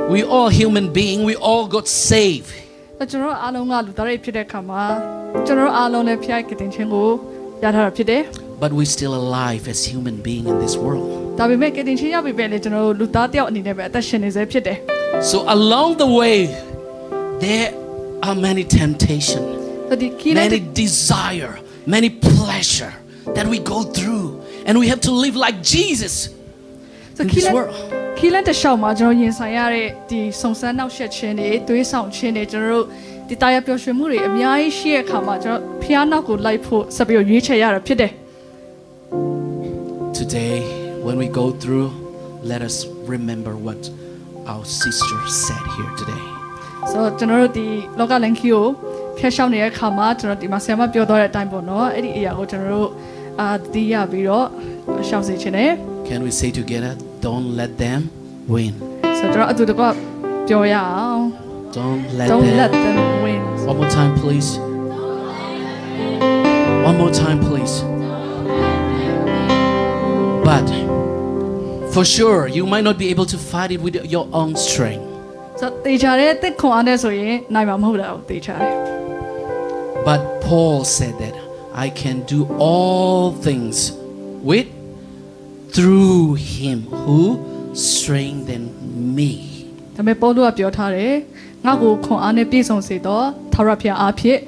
We all human being. We all got saved. ကျွန်တော်အားလုံးကလူသားတွေဖြစ်တဲ့အခါမှာကျွန်တော်အားလုံးလည်းဖျားကတင်ခြင်းကိုရထားတာဖြစ်တယ် But we're still alive as human being in this world. ဒါပေမဲ့ကတင်ခြင်းရပြီပဲလေကျွန်တော်လူသားတယောက်အနေနဲ့ပဲအသက်ရှင်နေစေဖြစ်တယ် So along the way, there are many temptations, many desire, many pleasure that we go through, and we have to live like Jesus in this world. ခီးလက်တစ်လျှောက်မှာကျွန်တော်ရင်ဆိုင်ရတဲ့ဒီစုံစမ်းနှောက်ယှက်ခြင်းတွေသွေးဆောင်ခြင်းတွေကျွန်တော်တို့ဒီတရားပျော်ရွှင်မှုတွေအများကြီးရှိတဲ့အခါမှာကျွန်တော်ဖျားနောက်ကိုလိုက်ဖို့ဆက်ပြီးရွေးချယ်ရတာဖြစ်တယ် Today, when we go through, let us remember what our sister said here today. So ကျွန်တော်တို့ဒီလောကလန်ခီကိုဖျက်ရှောင်နေတဲ့အခါမှာကျွန်တော်ဒီမှာဆရာမပြောသွားတဲ့အတိုင်းပေါ့နော်အဲ့ဒီအရာကိုကျွန်တော်တို့သိရပြီးတော့ရှောင်စေချင်တယ် Can we say together, don't let them win. So ကျွန်တော်အတူတကွပြောရအောင် Don't let them win. One more time, please. One more time, please. But for sure, you might not be able to fight it with your own strength. So တေချာတဲ့တက်ခွန်အားနဲ့ဆိုရင်နိုင်မှာမဟုတ်တော့တေချာတယ် But Paul said that I can do all things through him who strengthened me. ဒါပေမဲ့ပေါလုကပြောထားတယ်ငါ့ကိုခွန်အားနဲ့ပြည့်စုံစေတော့ထာဝရဘုရားအားဖြင့်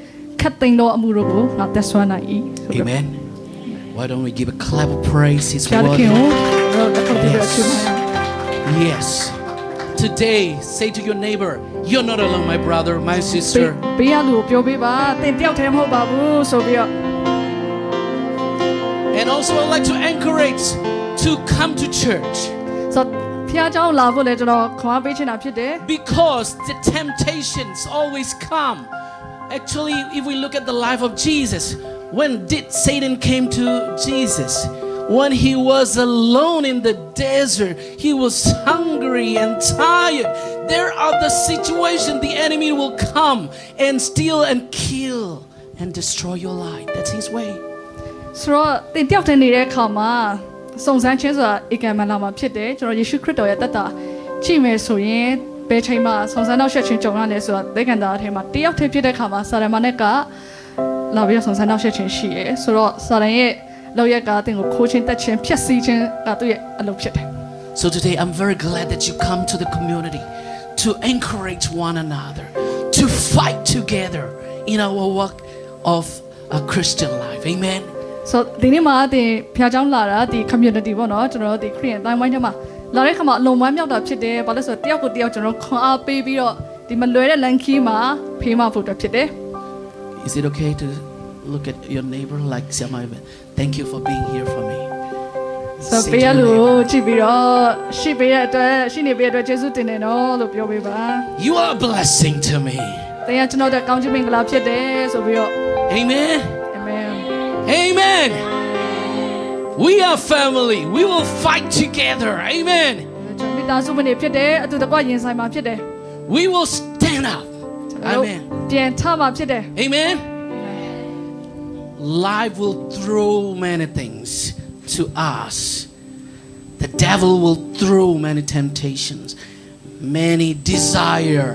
ခတ်သိမ်းသောအမှုတို့ကိုငါသက်ဆွမ်းနိုင်၏ဆိုပြီး Amen. Why don't we give a clap of praise his ဘုရား word? ခင်ကိုတော့တစ်ခုတည်းပဲချီးမွမ်းရအောင် Yes. Today, say to your neighbor, you're not alone, my brother, my sister. ဘေးကလူကိုပြောပေးပါတင်တယောက်တည်းမဟုတ်ပါဘူးဆိုပြီးတော့ And also, I'd like to encourage to come to church. ဆိုဖျားเจ้าလာဖို့လဲကျွန်တော်ခွန်အားပေးချင်တာဖြစ်တယ် Because the temptations always come. Actually, if we look at the life of Jesus, when did Satan came to Jesus? When he was alone in the desert, he was hungry and tired. There are the situations the enemy will come and steal and kill and destroy your life. That's his way. ဆိုတော့တင်တယောက်တည်းနေတဲ့အခါမှာစုံစမ်းခြင်းဆိုတာဧကံမလာမှာဖြစ်တယ်ကျွန်တော်ယေရှုခရစ်တော်ရဲ့တတ်တာကြည့်မယ်ဆိုရင်ဘယ်ချိန်မှာစုံစမ်းနောက်ဆက်ခြင်းကြုံရလဲဆိုတာသေကန်တာအထက်မှာတယောက်တည်းဖြစ်တဲ့အခါမှာစာရမနဲ့ကလာပြီးစုံစမ်းနောက်ဆက်ခြင်းရှိရဲဆိုတော့စာရန်ရဲ့လောက်ရက်ကတင်ကိုခိုးခြင်းတက်ခြင်းဖြက်စီးခြင်းကသူ့ရဲ့အလုပ်ဖြစ်တယ် So today I'm very glad that you come to the community to encourage one another, to fight together in our work of a Christian life. Amen. So ဒီနေ့မှာတင်ဖျားเจ้าလာတာဒီ community ပေါ့နော်ကျွန်တော်တို့ဒီ Korean တိုင်းဝိုင်းထဲမှာလာတဲ့ခါမှာအလုံးဝမ်းမြောက်တာဖြစ်တယ်ဘာလို့ဆိုတော့တယောက်ကိုတယောက်ကျွန်တော်ခွန်အားပေးပြီးတော့ဒီမလွယ်တဲ့ lane key မှာဖေးမဖို့တော့ဖြစ်တယ် Is it okay to look at your neighbor like Siama? Thank you for being here for me. So ပေးရလို့ကြည့်ပြီးတော့ရှိပေးတဲ့အတွက်ရှိနေပေးတဲ့အတွက်ကျေးဇူးတင်တယ်နော်လို့ပြောပေးပါ You are a blessing to me. တင်ရကျွန်တော်တို့ကောင်းချီးမင်္ဂလာဖြစ်တယ်ဆိုပြီးတော့ Amen. Amen Amen. We are family. We will fight together. Amen. ကျွန်တော်မိသားစုမနေဖြစ်တယ်အတူတကွရင်ဆိုင်မှာဖြစ်တယ် We will stand up. Amen. ပြန်ထမှာဖြစ်တယ် Amen. Life will throw many things to us. The devil will throw many temptations, many desire,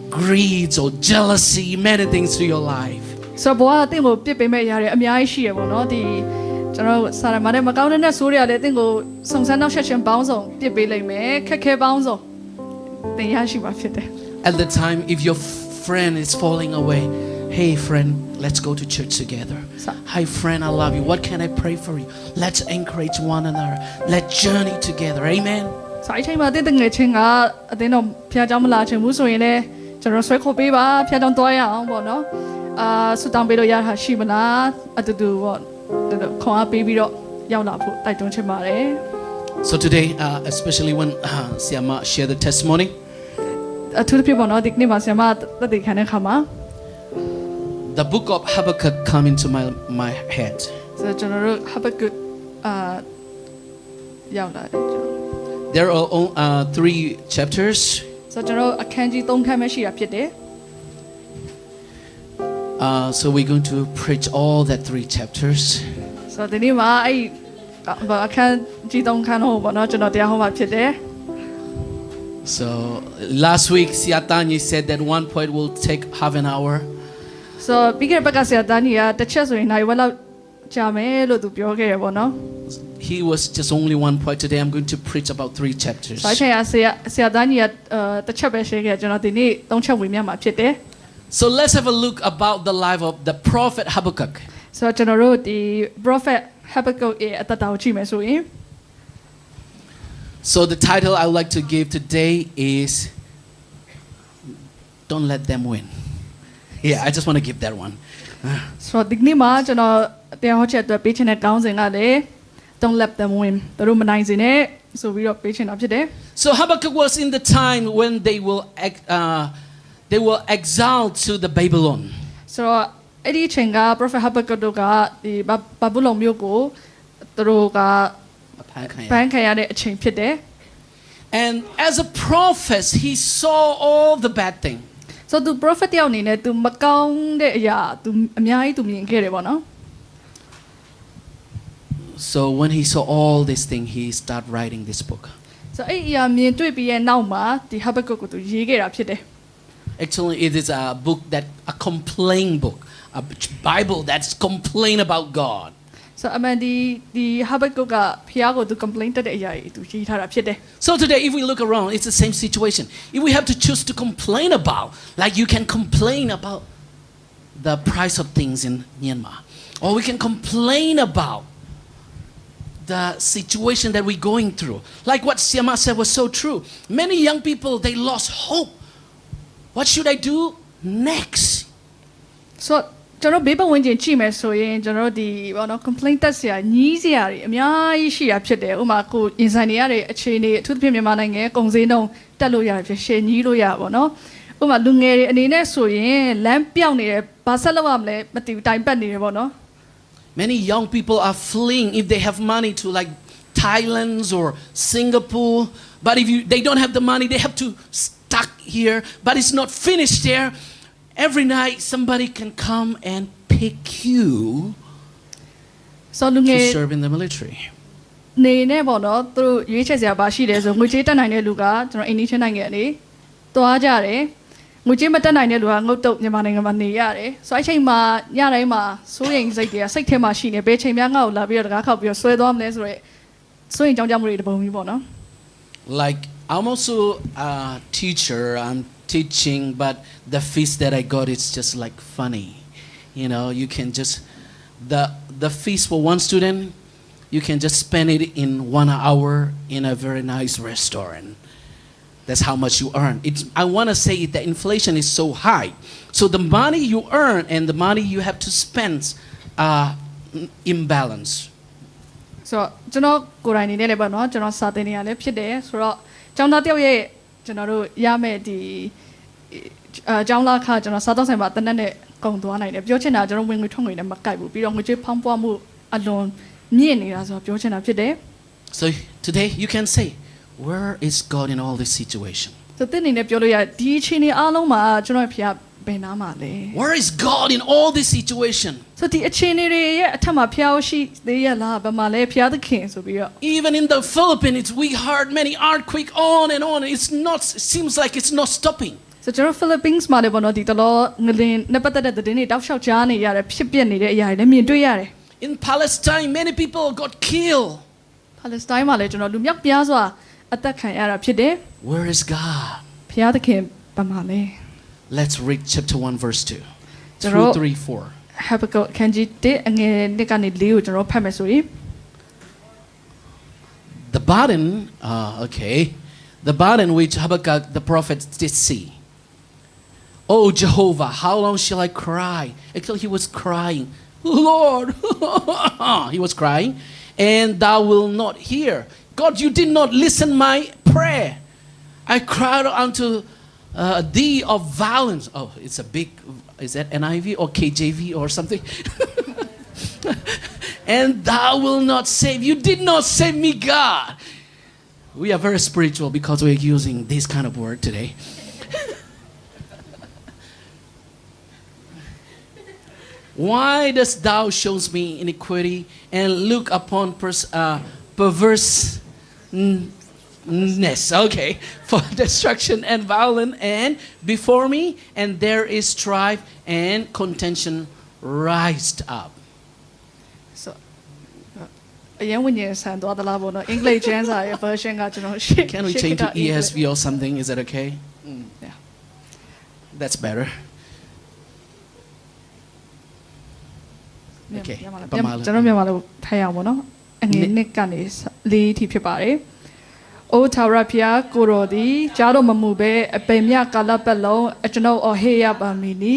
greeds or jealousy, many things to your life. ဆိုတော့ဘောကတင့်ကိုပြစ်ပေးမဲ့ရတယ်အများကြီးရှိရပေါ့နော်ဒီကျွန်တော်စာရမနဲ့မကောင်းတဲ့ဆိုးတွေရတယ်တင့်ကိုစုံစမ်းနောက်ဆက်ခြင်းပေါင်းစုံပြစ်ပေးလိုက်မယ်ခက်ခဲပေါင်းစုံတင်ရရှိမှာဖြစ်တယ် At the time, if your friend is falling away, hey friend, let's go to church together. Hi friend, I love you. What can I pray for you? Let's encourage one another. Let's journey together. Amen. ဆိုအဲ့ချိန်မှာတင့်ငယ်ချင်းကအတင်းတော့ဖျားเจ้าမလာချင်ဘူးဆိုရင်လည်းကျွန်တော်ဆွဲခေါ်ပေးပါဖျားเจ้าတွားရအောင်ပေါ့နော်ဆူတောင်းပေးလို့ရတာရှိမလားအတူတူပေါ့ခွန်အားပေးပြီးတော့ရောက်လာဖို့တိုက်တွန်းချင်ပါတယ် So today, especially when Siama shared the testimony, အထူးသဖြင့်ပေါ့နော်ဒီနေ့မှာဆရာမတက်တည်ခံတဲ့ခါမှာ the book of Habakkuk come into my head. ဆိုတော့ကျွန်တော်တို့ Habakkuk ရောက်လာတယ် There are 3 chapters. ဆိုတော့ကျွန်တော်အခန်းကြီး3ခန်းပဲရှိတာဖြစ်တယ် So we're going to preach all that 3 chapters. ဆိုတော့ဒီနေ့မှာအခန်းကြီး3ခန်းဟောပေါ့နော်ကျွန်တော်တရားဟောမှာဖြစ်တယ် So last week, Siatani said that one point will take half an hour. so ပြီးခဲ့တဲ့ဘက်ကဆရာသားကြီးကတစ်ချက်ဆိုရင်နိုင်ဝက်လောက်ကြာမယ်လို့သူပြောခဲ့ရပေါ့နော် He was just only one point. Today I'm going to preach about 3 chapters. ဆိုချိန်ကဆရာသားကြီးကတစ်ချက်ပဲရှင်းခဲ့ကျွန်တော်ဒီနေ့3ချက်ဝင်မြတ်မှာဖြစ်တယ် So let's have a look about the life of the prophet Habakkuk. ဆိုတော့ကျွန်တော်တို့ဒီ prophet Habakkuk ရဲ့အသက်တာကိုကြည့်မယ်ဆိုရင် So the title I would like to give today is Don't Let Them Win. Yeah, I just want to give that one. ဆိုတော့ဒီနေ့မှာကျွန်တော်တရားဟောချက်အတွက်ပေးချင်တဲ့ကောင်းစဉ်ကလည်း don't let them win သူတို့မနိုင်စေနဲ့ဆိုပြီးတော့ပေးချင်တာဖြစ်တယ် So Habakkuk was in the time when they will exile to the Babylon. ဆိုတော့အဲ့ဒီအချိန်က prophet Habakkuk တို့ကဒီဘာဘူးလုံမြို့ကိုသူတို့ကဘန်ခံရတဲ့အချိန်ဖြစ်တယ် And as a prophet, he saw all the bad things. ဆိုတော့ prophet တယောက်အနေနဲ့သူမကောင်းတဲ့အရာသူအများကြီးသူမြင်ခဲ့တယ်ပေါ့နော် So when he saw all these things, he started writing this book. ဆိုတော့အဲ့အရာမြင်တွေ့ပြီးရဲ့နောက်မှာဒီ Habakkuk ကိုသူရေးခဲ့တာဖြစ်တယ် Actually, it is a book a complaint book, a Bible that's complain about God. ဆိုတော့အမှန်ဒီ Habakkuk ကဖျားကိုသူ complaint တက်တဲ့အရာကြီးသူရေးထားတာဖြစ်တယ် So today, if we look around, it's the same situation. If we have to choose to complain about, like you can complain about the price of things in Myanmar, or we can complain about the situation that we're going through. Like what Siama said was so true. Many young people, they lost hope. What should I do next? ဆိုတော့ကျွန်တော်ဘေးပတ်ဝန်းကျင်ကြည့်မယ်ဆိုရင်ကျွန်တော်ဒီဘောနော် complaint တက်စရာညီးစရာတွေအများကြီးရှိတာဖြစ်တယ်ဥပမာကိုအင်ဆိုင်တွေရတဲ့အခြေအနေအထူးသဖြင့်မြန်မာနိုင်ငံကုန်စည်နှုန်းတက်လို့ရတယ်ဖြစ်ရှယ်ညီးလို့ရပါဘောနော်ဥပမာလူငယ်တွေအနေနဲ့ဆိုရင်လမ်းပြောင်းနေတယ်ဘာဆက်လုပ်ရမလဲမသိဘူးတိုင်ပတ်နေတယ်ပေါ့နော် Many young people are fleeing if they have money to like Thailand or Singapore. But if they don't have the money, they have to stuck here. But it's not finished there. Every night somebody can come and pick you ဆိုလူငယ် to serve in the military. နေနဲ့ပေါ့နော်သူတို့ရွေးချယ်စရာပါရှိတယ်ဆိုငွေကြေးတက်နိုင်တဲ့လူကကျွန်တော်အိန္ဒိယနိုင်ငံကနေသွားကြတယ်ငွေကြေးမတက်နိုင်တဲ့လူကငုတ်တုတ်မြန်မာနိုင်ငံမှာနေရတယ်ဆိုအဲ့ချိန်မှာညတိုင်းမှာစိုးရိမ်စိတ်တွေကစိတ်ထဲမှာရှိနေဘယ်ချိန်မှငါ့ကိုလာပြီးတော့တကားခောက်ပြီးတော့ဆွဲသွားမလဲဆိုတော့စိုးရိမ်ကြောင်းကြမှုတွေတပုံကြီးပေါ့နော် Like I'm also a teacher. I'm teaching, but the fees that I got is just like funny. You know, you can just the fees for one student, you can just spend it in 1 hour in a very nice restaurant. That's how much you earn. I want to say that inflation is so high. So the money you earn and the money you have to spend are imbalance. ဆိုတော့ကျွန်တော်ကိုယ်တိုင်နေနဲ့လည်းပေါ့နော်ကျွန်တော်စာသင်နေရလဲဖြစ်တယ်ဆိုတော့ကျောင်းသားတယောက်ရဲ့ကျွန်တော်တို့ရမယ့်ဒီကျောင်းလာခါကျွန်တော်စားတော့ဆိုင်မှာတနက်နဲ့ကုန်သွားနိုင်တယ်ပြောချင်တာကျွန်တော်ဝင်ငွေထွက်ငွေနဲ့မကိုက်ဘူးပြီးတော့ငွေကြေးဖောင်းပွားမှုအလွန်မြင့်နေတာဆိုတော့ပြောချင်တာဖြစ်တယ် So today you can say, where is God in all this situation? ဆိုတဲ့အနေနဲ့ပြောလို့ရဒီအချိန်အားလုံးမှာကျွန်တော်ဖျားဘယ်နားမှာလဲ Where is God in all this situation? ဆိုဒီအချိန်တွေရဲ့အထက်မှာဖျားရှိသေးရလားဘယ်မှာလဲဖျားသခင်ဆိုပြီးတော့ Even in the Philippines, we heard many earthquakes on and on. It seems like it's not stopping. ဆိုကျွန်တော် Philippines မှာလည်းပေါ့နော်ဒီတလောငလင်နဲ့ပတ်သက်တဲ့သတင်းတွေတောက်လျှောက်ကြားနေရတယ်ဖြစ်ပျက်နေတဲ့အရာတွေလည်းမြင်တွေ့ရတယ် In Palestine, many people got killed. Palestine မှာလည်းကျွန်တော်လူမြောက်ပြားစွာအသက်ခံရတာဖြစ်တယ် Where is God? ဖျားသခင်ဘယ်မှာလဲ Let's read chapter 1, verse 2 Pero- through 3, 4. Habakkuk ခန်းကြီး1အငယ်1ကနေ4ကိုကျွန်တော်ဖတ်မယ်ဆိုရင် The burden, the burden which Habakkuk the prophet did see. Oh Jehovah, how long shall I cry? Actually, he was crying. Lord, he was crying, and thou wilt not hear. God, you did not listen my prayer. I cried unto thee of violence. Oh, it's a big, is that NIV or KJV or something? And thou wilt not save. You did not save me, God. We are very spiritual because we're using this kind of word today. Why dost thou show me iniquity and look upon perverse Okay, for destruction and violence and before me, and there is strife and contention rised up. so အရင်ဝိညာဉ်ဆန်သွားသလားပေါ့နော်အင်္ဂလိပ်ကျမ်းစာရဲ့ version ကကျွန်တော်ရှေ့ Can we change to ESV or something? Is that okay? Yeah. That's better. Okay. ကျွန်တော်မြန်မာလိုထိုင်အောင်ပေါ့နော်အငယ်နှစ်ကနေလေးထိဖြစ်ပါတယ်။အိုထာဝရဘုရားကိုတော်သည်ကြားတော်မမူပဲအပေမြကာလပတ်လုံးအကျွန်ုပ်အော်ဟေ့ရပါမည်နီ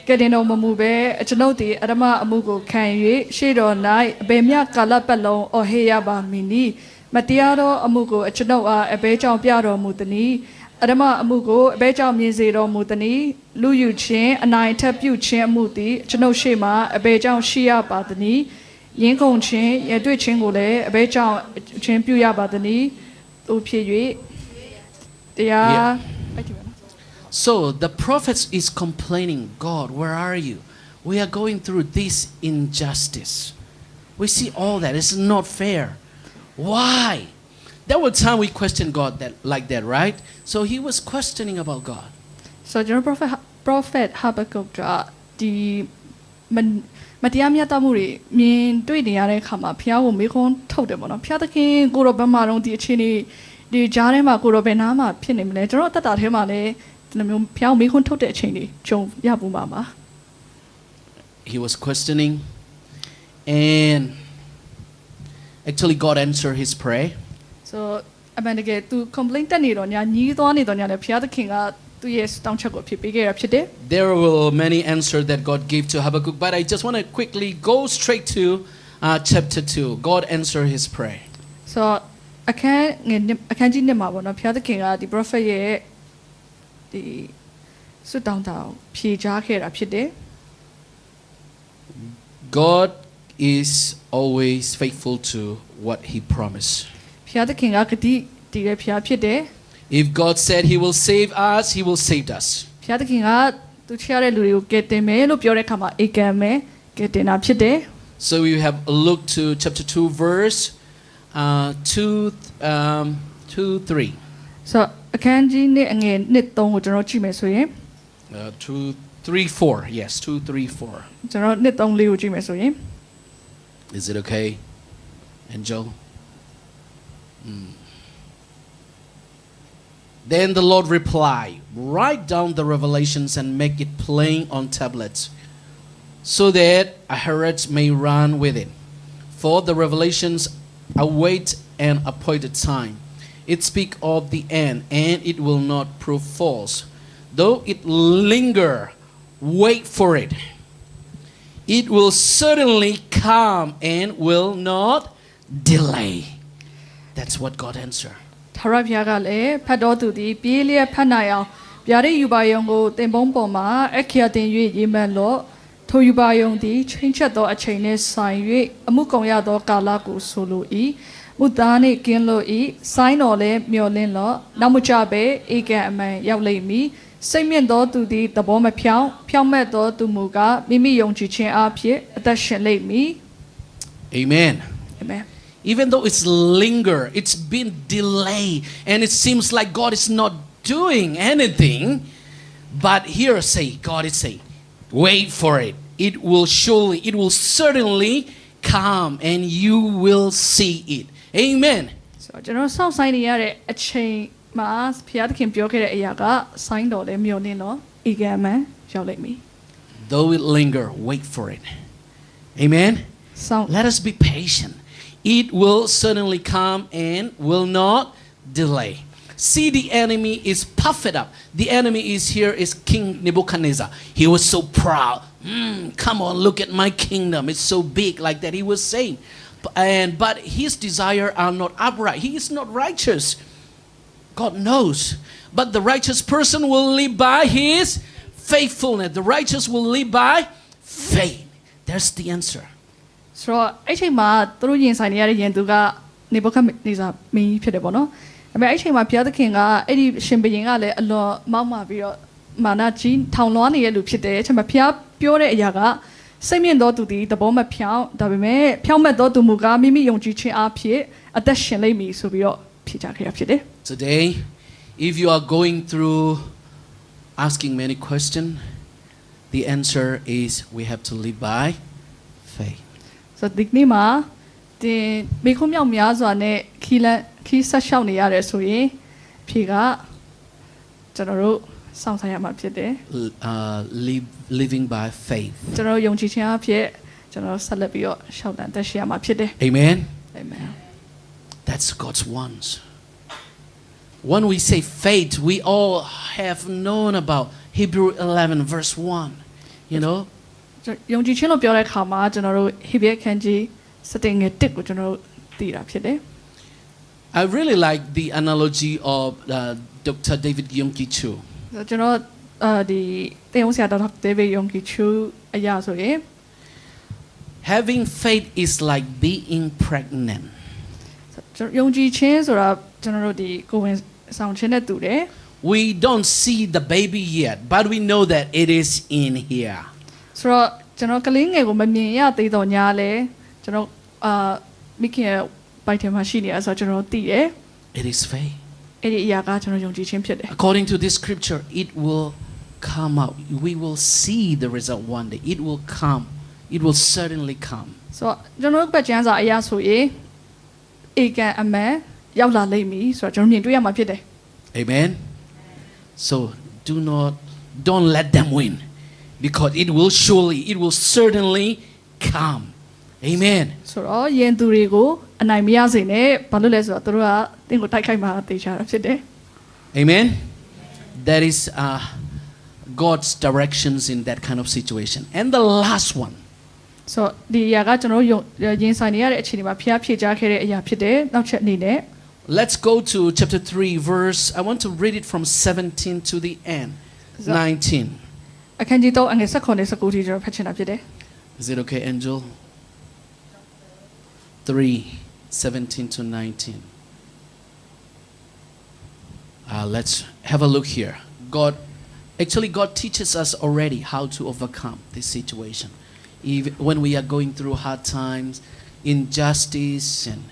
ကဲ့တင်တော်မမူပဲအကျွန်ုပ်သည်အရမအမှုကိုခံ၍ရှေ့တော်၌အပေမြကာလပတ်လုံးအော်ဟေ့ရပါမည်နီမတရားသောအမှုကိုအကျွန်ုပ်အားအဘဲကြောင့်ပြတော်မူသည်အရမအမှုကိုအဘဲကြောင့်မြင်စေတော်မူသည်လူယူခြင်းအနိုင်ထက်ပြုခြင်းအမှုသည်ကျွန်ုပ်ရှေ့မှာအဘဲကြောင့်ရှိရပါသည်ရင်းကုန်ခြင်းရတွေ့ခြင်းကိုလည်းအဘဲကြောင့်ခြင်းပြုရပါသည်သူဖြစ်၍တရား So the prophet is complaining, God, where are you? We are going through this injustice. We see all that. It's not fair. Why? There was time we questioned God like that, right? So he was questioning about God. So ကျွန်တော် prophet Habakkuk ကဒီမတရားမြတ်တမှုတွေမြင်တွေ့နေရတဲ့အခါမှာဘုရားကိုမေးခွန်းထုတ်တယ်ပေါ့နော်ဘုရားသခင်ကိုရောဘယ်မှာတော့ဒီအခြေအနေဒီကြားထဲမှာကိုရောဘယ်နားမှာဖြစ်နေမလဲကျွန်တော်အသက်တာထဲမှာလည်းဒီလိုမျိုးဘုရားမေးခွန်းထုတ်တဲ့အချိန်တွေကြုံရပူပါမှာ He was questioning and actually God answered his prayer. So အမှန်တကယ်သူ complaint တက်နေတော့ညာညီးသွားနေတော့ညာလည်းဘုရားသခင်ကသူ့ရဲ့တောင်းချက်ကိုဖြစ်ပေးခဲ့တာဖြစ်တယ် There were many answers that God gave to Habakkuk, but I just want to quickly go straight to chapter 2. God answered his prayer. So အခန်းကြီး1မှာပေါ့နော်ဘုရားသခင်ကဒီ prophet ရဲ့ဒီဆွတောင်းတာကိုဖြေကြားခဲ့တာဖြစ်တယ် God is always faithful to what he promised. ဘုရားသခင်ကဂတိတည်တဲ့ဘုရားဖြစ်တယ် If God said he will save us, he will save us. ဘုရားသခင်ကသူချရတဲ့လူတွေကိုကယ်တင်မယ်လို့ပြောတဲ့အခါမှာအေကံမယ်ကယ်တင်တာဖြစ်တယ် So we have a look to chapter 2 verse 2 3. So အခန်းကြီး1အငယ်1 3ကိုကျွန်တော်ကြည့်မယ်ဆိုရင် 2 3 4. Yes, 2 3 4. ကျွန်တော်1 3 4ကိုကြည့်မယ်ဆိုရင် Is it okay, Angel? Then the Lord replied, write down the revelations and make it plain on tablets, so that Aharon may run with it. For the revelations await an appointed time. It speaks of the end, and it will not prove false. Though it linger, wait for it. It will certainly come and will not delay. That's what God answered. ထာဝရဘုရားကလည်းဖတ်တော်သူသည်ပြေးလျက်ဖတ်နိုင်အောင်ဗျာဒိတ်ယူပါယုံကိုတင်ပုံးပေါ်မှာအခရာတင်၍ရေးမှတ်လော့ထိုယူပါယုံသည်ချင်းချက်သောအချိန်နှင့်ဆိုင်၍အမှုကုန်ရသောကာလကိုဆိုလို၏မူသားနှင့်ကင်းလို့၏ဆိုင်းတော်လည်းမျောလင်းလော့နောက်မကြပဲဧကံအမှန်ရောက်လိမ့်မည်စိတ်မြင့်သောသူသည်သဘောမဖြောင်းဖြောင်းမဲ့သောသူမူကားမိမိယုံကြည်ခြင်းအဖြစ်အသက်ရှင်လိမ့်မည် Amen. Amen. Even though it's linger, it's been delayed, and it seems like God is not doing anything, but here God is saying, wait for it. It will certainly come, and you will see it. Amen. So ကျွန်တော်စောင့်ဆိုင်နေရတဲ့အချိန်မှာဘုရားသခင်ပြောခဲ့တဲ့အရာကဆိုင်းတော်လည်းမျောနေတော့ဧကံမှန်ရောက်လိမ့်မည် Though it linger, wait for it. Amen. So Let us be patient. It will certainly come and will not delay. See, the enemy is puffed up. The enemy is King Nebuchadnezzar. He was so proud. Come on, look at my kingdom. It's so big, like that he was saying. But his desire are not upright. He is not righteous. God knows. But the righteous person will live by his faithfulness. The righteous will live by faith. There's the answer. So အဲ့ချိန်မှာသူတို့ရင်ဆိုင်နေရတဲ့ယင်သူကနေဘုခတ်နေစာမင်းဖြစ်တယ်ပေါ့နော်။ဒါပေမဲ့အဲ့ချိန်မှာဘုရားသခင်ကအဲ့ဒီရှင်ဘုရင်ကလည်းအလွန်မောက်မာပြီးတော့မာနကြီးထောင်လွှားနေတဲ့လူဖြစ်တယ်။အဲ့ချိန်မှာဘုရားပြောတဲ့အရာကစိတ်မြင့်သောသူသည်သဘောမဖြောင်းဒါပေမဲ့ဖြောင်းမဲ့သောသူမူကားမိမိယုံကြည်ခြင်းအဖြစ်အသက်ရှင်လိမ့်မည်ဆိုပြီးတော့ဘ ဖြေချခဲ့ရဖြစ်တယ် Today, if you are going through asking many questions, the answer is we have to live by faith. ဆိုတော့ဒီနေ့မှာဒီမိခုံးမြောက်များစွာနဲ့ခီးဆက်ရှောက်နေရတယ်ဆိုရင်ဖြေကကျွန်တော်တို့စောင့်ဆိုင်ရမှာဖြစ်တယ် Living by faith. ကျွန်တော်ယုံကြည်ခြင်းအဖြစ်ကျွန်တော်ဆက်လက်ပြီးတော့ရှောက်တန်တက်ရှိရမှာဖြစ်တယ် Amen. Amen That's God's wants. When we say faith, we all have known about Hebrew 11 verse 1. You know? ယုံကြည်ခြင်းလို့ပြောတဲ့အခါမှာကျွန်တော်တို့ဟေဘရဲခန်းကြီး7ငယ်1ကိုကျွန်တော်တို့သိတာဖြစ်တယ် I really like the analogy of Dr. David Yonggi Cho. ကျွန်တော်ဒီတင်အောင်ဆရာဒေါက်တာဒေးဗစ်ယုံကြည်ချူအရာဆိုရင် Having faith is like being pregnant. ယုံကြည်ခြင်းဆိုတာကျွန်တော်တို့ဒီကိုယ်ဝင်ဆောင်ခြင်းနဲ့တူတယ် We don't see the baby yet, but we know that it is in here. ဆိုတော့ကျွန်တော်ကလေးငယ်ကိုမမြင်ရသေးတော့ညာလဲကျွန်တော်မိခင်ရဲ့ပိုက်ထဲမှာရှိနေရဆိုတော့ကျွန်တော်သိတယ် It is faith. အဲ့ဒီအရာကကျွန်တော်ယုံကြည်ခြင်းဖြစ်တယ် According to this scripture, it will come out. We will see the result one day. It will come. It will certainly come. ဆိုတော့ကျွန်တော်ပတ်ကျမ်းစာအရာဆိုရင်ဧကန်အမှန်ရောက်လာလိမ့်မည်ဆိုတော့ကျွန်တော်မြင်တွေ့ရမှာဖြစ်တယ် Amen. So don't let them win, because it will certainly come. Amen. ဆိုတော့ယင်သူတွေကိုအနိုင်မရစေနဲ့ဘာလို့လဲဆိုတော့သူတို့ကတင်းကိုတိုက်ခိုက်မှာတေချာတာဖြစ်တယ် Amen. That is God's directions in that kind of situation. And the last one. ဆိုတော့ဒီအရာကကျွန်တော်ရင်ဆိုင်နေရတဲ့အခြေအနေမှာဖျားဖြေချခဲ့တဲ့အရာဖြစ်တယ်နောက်ချက်အနေနဲ့ Let's go to chapter 3 verse. I want to read it from 17 to the end. 19. အခန်းကြီး3အငယ်16နဲ့19ထိကျွန်တော်ဖတ်ချင်တာဖြစ်တယ် Is it okay, Angel? 3:17 to 19. Let's have a look here. God teaches us already how to overcome this situation. Even when we are going through hard times, injustice, and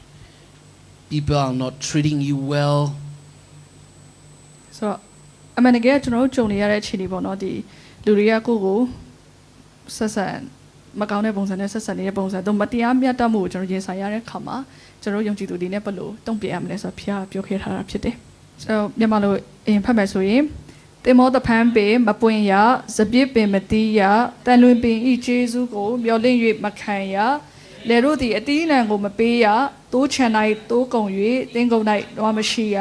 people are not treating you well. ဆိုတော့အမှန်တကယ်ကျွန်တော်တို့ကြုံနေရတဲ့အခြေအနေပေါ့နော်ဒီလူတွေကကိုယ့်ကိုဆက်ဆံမကောင်းတဲ့ပုံစံနဲ့ဆက်ဆံနေတဲ့ပုံစံတော့မတရားမျှတမှုကိုကျွန်တော်ရင်ဆိုင်ရတဲ့အခါမှာကျွန်တော်ယုံကြည်သူတွေနဲ့ဘယ်လိုတုံ့ပြန်ရမလဲဆိုတော့ဖျားပြောခဲ့ထားတာဖြစ်တယ်ဆိုတော့မြန်မာလိုအရင်ဖတ်မယ်ဆိုရင်တင်မောတဖန်ပေမပွင့်ရစပြစ်ပင်မတီးရတန်လွင်ပင်ဤကျေးဇူးကိုမျောလင့်၍မခံရလေတို့သည်အတီးအနှံကိုမပေးရတိုးချန်၌တိုးကုံ၍တင်းကုံ၌တော့မရှိရ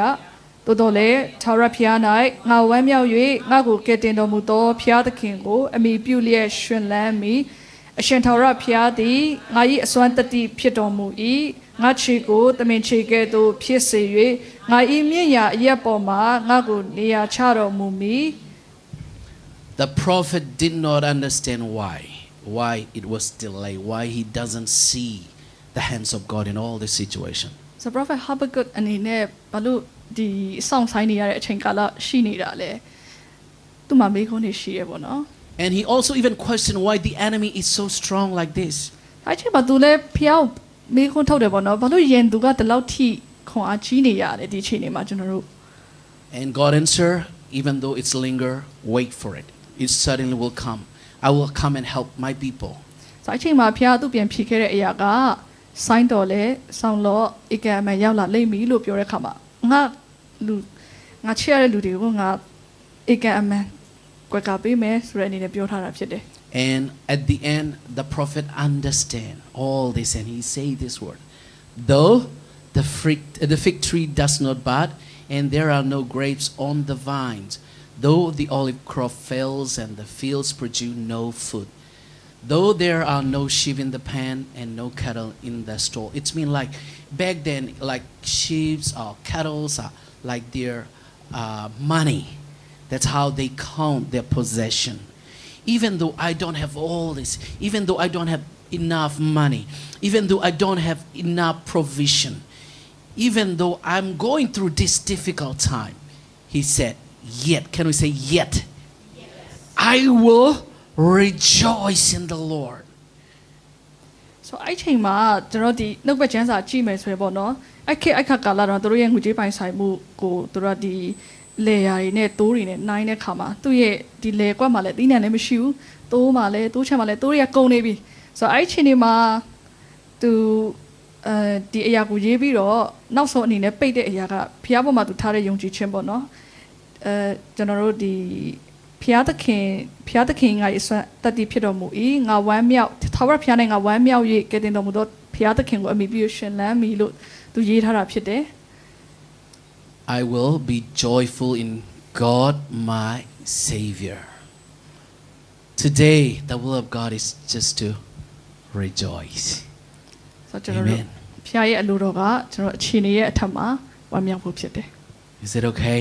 တိုးတော်လေထာဝရဘုရား၌ငါဝမ်းမြောက်၍ငါကိုကယ်တင်တော်မူသောဘုရားသခင်ကိုအမိပြုလျက်ရှင်လန်းမိအရှင်ထာဝရဘုရားသည်ငါ၏အစွမ်းတတိဖြစ်တော်မူ၏ငါခြေကိုတမင်ခြေကဲ့သို့ဖြစ်စေ၍ငါ၏မြင့်ရာအရက်ပေါ်မှာငါကိုနေရာချတော်မူမည် The prophet did not understand why it was delayed, why he doesn't see the hands of God in all this situation. So Prophet Habakkuk အနေနဲ့ဘာလို့ဒီစောင့်ဆိုင်နေရတဲ့အချိန်ကာလရှိနေတာလဲသူ့မှာမေးခွန်းတွေရှိရပေါ့နော် And he also even questioned why the enemy is so strong like this. အဲ့ချိန်မှာသူလည်းဖျောက်မေးခွန်းထုတ်တယ်ပေါ့နော်ဘာလို့ယင်သူကဒီလောက်ထိခွန်အားကြီးနေရလဲဒီအချိန်မှာကျွန်တော်တို့ And God answered, even though it's linger, wait for it. It certainly will come. I will come and help my people. ဆိုအချိန်မှာဖျားသူပြန်ဖြေခဲ့တဲ့အရာကဆိုင်းတော်လဲဆောင်းလို့ဧကမရောက်လာလိမ့်မည်လို့ပြောတဲ့အခါမှာငါချစ်ရတဲ့လူတွေကိုငါဧကအမန်ကွက်ကပေးမယ်ဆိုတဲ့အနေနဲ့ပြောထားတာဖြစ်တယ် And at the end, the prophet understand all this, and he say this word: though the fig tree does not bud, and there are no grapes on the vines, though the olive crop fails and the fields produce no food, though there are no sheep in the pen and no cattle in the stall. It's mean like back then, like sheep or cattle are like their money. That's how they count their possession. Even though I don't have all this, even though I don't have enough money, even though I don't have enough provision, even though I'm going through this difficult time, he said, yet, can we say yet? Yes. I will rejoice in the Lord. ဆိုအဲ့ချိန်မှာကျွန်တော်ဒီနှုတ်ဘက်ကျမ်းစာကြည့်မယ်ဆိုရင်ပေါ့နော်အခက်ကာလတော့တို့ရဲ့ငွေကြေးပိုင်ဆိုင်မှုကိုတို့ဒီလေယာတွေနဲ့တိုးတွေနဲ့နိုင်တဲ့ခါမှာသူ့ရဲ့ဒီလေကွက်မှာလည်းတီးနှံလည်းမရှိဘူးတိုးမှာလည်းတိုးချက်မှာလည်းတိုးတွေကကုန်နေပြီဆိုတော့အဲ့ချိန်ဒီမှာသူဒီအရာကိုရေးပြီးတော့နောက်ဆုံးအနေနဲ့ပိတ်တဲ့အရာကဖျားပေါ်မှာသူထားတဲ့ယုံကြည်ခြင်းပေါ့နော်ကျွန်တော်တို့ဒီဖျားသခင်ငါရဲ့တတိဖြစ်တော်မူ၏ငါဝမ်းမြောက်ထာဝရဖျားနဲ့ငါဝမ်းမြောက်၍ကဲတင်တော်မူသောဖျားသခင်ကိုအမိပြုရှင်လန်းမီလို့သူရေးထားတာဖြစ်တယ် I will be joyful in God my Savior. Today, the will of God is just to rejoice. ဆိုတော့ကျွန်တော်တို့ဖျားရဲ့အလိုတော်ကကျွန်တော်အခြေအနေရဲ့အထက်မှာဝမ်းမြောက်ဖို့ဖြစ်တယ် Is it okay?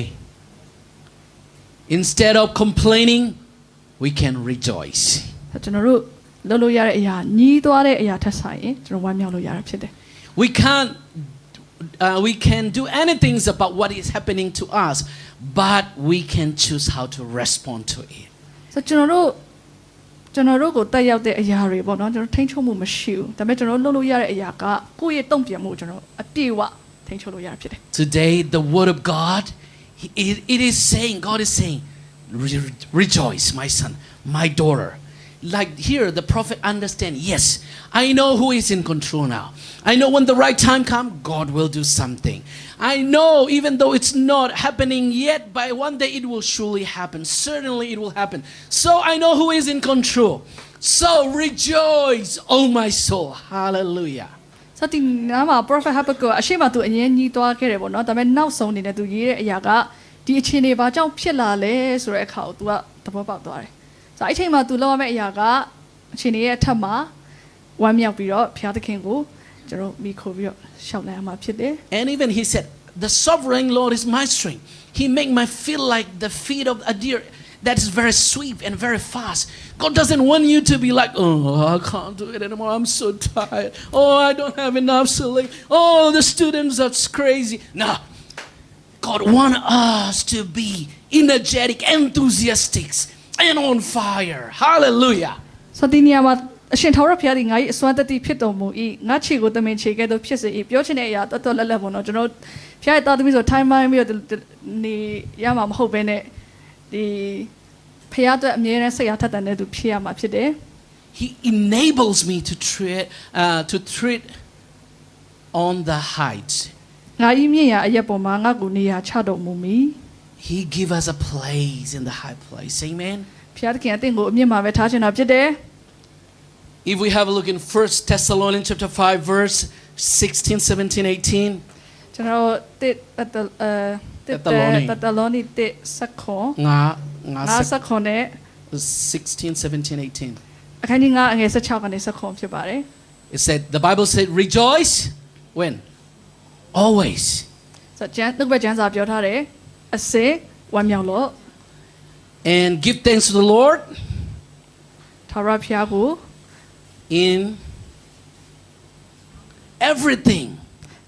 Instead of complaining, we can rejoice. ကျွန်တော်တို့လုပ်လို့ရတဲ့အရာညီးသွားတဲ့အရာထက်ဆိုင်ရင်ကျွန်တော်ဝမ်းမြောက်လို့ရတာဖြစ်တယ် We can do anything about what is happening to us, but we can choose how to respond to it. ဆိုတော့ကျွန်တော်တို့ကိုတက်ရောက်တဲ့အရာတွေပေါ့နော်ကျွန်တော်ထိန်းချုပ်မှုမရှိဘူးဒါပေမဲ့ကျွန်တော်လုပ်လို့ရတဲ့အရာကကိုယ့်ရဲ့တုံ့ပြန်မှုကျွန်တော်အပြည့်အဝထိန်းချုပ်လို့ရတာဖြစ်တယ် Today, the word of God, it is saying, God is saying, rejoice, my son, my daughter. Like here, the prophet understand, yes, I know who is in control now. I know when the right time comes, God will do something. I know even though it's not happening yet, by one day it will surely happen. Certainly it will happen. So I know who is in control. So rejoice, oh my soul. Hallelujah. ဆိုတော့ဒီနားမှာ prophet Habakkuk အရှိမသူအရင်ညီးသွားခဲ့တယ်ပေါ့နော်ဒါပေမဲ့နောက်ဆုံးအနေနဲ့သူရေးတဲ့အရာကဒီအခြေအနေဘာကြောင့်ဖြစ်လာလဲဆိုတဲ့အခါကို तू ကသဘောပေါက်သွားတယ်ဆိုတော့အဲ့ချိန်မှာ तू လောက်ရမယ့်အရာကအခြေအနေရဲ့အထက်မှာဝမ်းမြောက်ပြီးတော့ဘုရားသခင်ကိုကျွန်တော်မိခိုးပြီးတော့ရှောက်နိုင်အောင်ဖြစ်တယ် And even he said, the sovereign Lord is my strength. He make me feel like the feet of a deer that is very swift and very fast. God doesn't want you to be like, oh, I can't do it anymore. I'm so tired. Oh, I don't have enough sleep. Oh, the students are crazy. No. God wants us to be energetic, enthusiastic, and on fire. Hallelujah. ဆိုတော့ဒီနေရာမှာအရှင်ထာဝရဘုရားဒီငါ့ရဲ့အစွမ်းတတိဖြစ်တော်မူ၏ငါခြေကိုတမင်ခြေကဲ့သို့ဖြစ်စေ၏ပြောချင်တဲ့အရာတော်တော်လက်လက်ပေါ့နော်ကျွန်တော်ဘုရားရဲ့တာသမီးဆို time ပိုင်းပြီးတော့နေရမှာမဟုတ်ဘဲနဲ့ဒီဘုရားအတွက်အမြဲတမ်းစိတ်အားထက်သန်တဲ့သူဖြစ်ရမှာဖြစ်တယ် He enables me to tread on the heights. ငါဤမြင့်ရာအရက်ပေါ်မှာငါ့ကိုနေရာချတော်မူမီ He give us a place in the high place. Amen. ဘုရားသခင်အသင်ကိုအမြင့်မှာပဲထားချင်တာဖြစ်တယ် If we have a look in 1 Thessalonians chapter 5 verse 16, 17, 18. ကျွန်တော်တလောနီတစ်စက္ခွန်စက္ခွန်နဲ့ 16, 17, 18. အခန်းကြီး9အငယ်16ကနေစက္ခွန်ဖြစ်ပါတယ် It said, the Bible said, rejoice when? Always. ဆိုတော့နှုတ်ဘက်ကျမ်းစာပြောထားတယ်အစေဝမ်းမြောက်လို့ And give thanks to the Lord ထာဝရဘုရားကို in everything.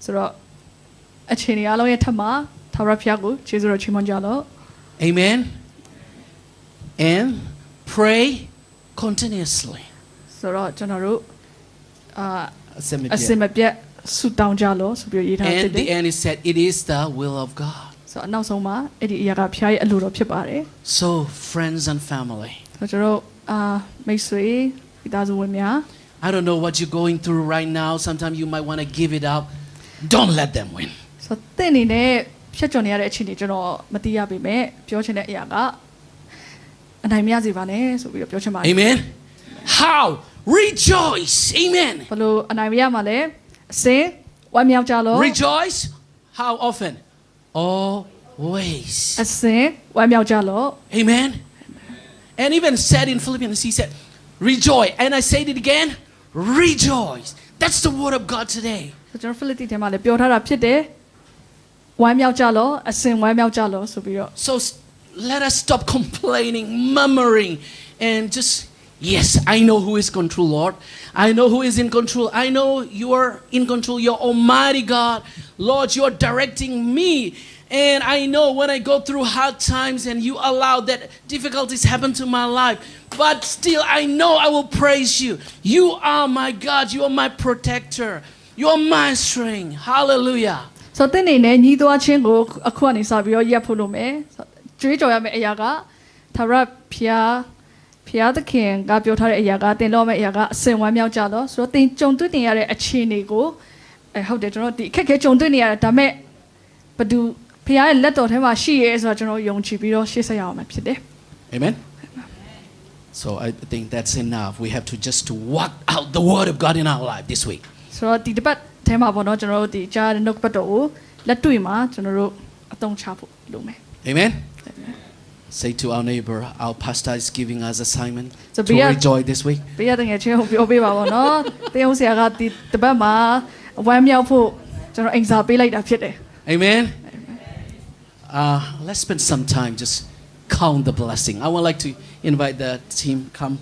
ဆိုတော့အခြေအနေအလုံးရဲ့ထက်မှာထာဝရဘုရားကိုကျေးဇူးတော်ချီးမွမ်းကြလို့ Amen. And pray continuously. ဆိုတော့ကျွန်တော်တို့အစင် And မပြတ်ဆုတောင်းကြလို့ဆိုပြီးရေးထားတယ် the end it said, it is the will of God. ဆိုတော့နောက်ဆုံးမှာအဲ့ဒီအရာကဘုရားရဲ့အလိုတော်ဖြစ်ပါတယ် So, friends and family, ဆိုတော့ကျွန်တော်မိတ်ဆွေမိသားစုဝင်များ I don't know what you're going through right now. Sometimes you might want to give it up. Don't let them win. ဆိုတော့သင်အနေနဲ့ဖြတ်ကျော်နေရတဲ့အခြေအနေကျွန်တော်မသိရပေမဲ့ပြောချင်တဲ့အရာကအနိုင်မရစေပါနဲ့ဆိုပြီးတော့ပြောချင်ပါတယ် Amen. How? Rejoice. Amen. ဘလို့အနိုင်မရမှာလဲအစင်ဝမ်းမြောက်ကြလို့ Rejoice. How often? Always. အစင်ဝမ်းမြောက်ကြလို့ Amen. And even said in Philippians, he said, rejoice. And I said it again, rejoice. That's the word of God today. ကျွန်တော်ဖိလိပ္ပိထဲမှာလည်းပြောထားတာဖြစ်တယ်ဝမ်းမြောက်ကြလို့အစင်ဝမ်းမြောက်ကြလို့ဆိုပြီးတော့ So let us stop complaining, murmuring, and just, yes, I know who is in control, Lord. I know who is in control. I know you are in control. You're Almighty God. Lord, you are directing me. And I know when I go through hard times and you allow that difficulties happen to my life, but still I know I will praise you. You are my God. You are my protector. You are my strength. Hallelujah. ဆိုတဲ့နေနဲ့ညီးသွားခြင်းကိုအခုကနေစပြီးတော့ရပ်ဖို့လုပ်မယ်ကြွေးကြော်ရမယ့်အရာကသာရဖျားသခင်ကပြောထားတဲ့အရာကတင်လို့မယ့်အရာကအစင်ဝမ်းမြောက်ကြတော့ဆိုတော့တင်ကြုံတွေ့တင်ရတဲ့အခြေအနေကိုဟုတ်တယ်ကျွန်တော်ဒီအခက်ခဲကြုံတွေ့နေရတယ်ဒါပေမဲ့ဘသူဖျားရဲ့လက်တော်ထဲမှာရှိရဲဆိုတော့ကျွန်တော်ယုံကြည်ပြီးတော့ရှေ့ဆက်ရအောင်ဖြစ်တယ် Amen. So I think that's enough. We have to just to walk out the word of God in our life this week. ဆိုတော့ဒီတစ်ပတ်ထဲမှာပေါ့နော်ကျွန်တော်တို့ဒီကြားတဲ့နှုတ်ပတ်တော်ကိုလက်တွေ့မှာကျွန်တော်တို့အသုံးချဖို့လုပ်မယ် Amen. Say to our neighbor, our pastor is giving us assignment So to rejoice this week. ပေးရတဲ့ငယ်ချင်းကိုပြောပေးပါပေါ့နော်တင်းအောင်ဆရာကဒီတစ်ပတ်မှာဝမ်းမြောက်ဖို့ကျွန်တော်အင်စာပေးလိုက်တာဖြစ်တယ် Amen. Let's spend some time just count the blessing. I would like to invite the team come.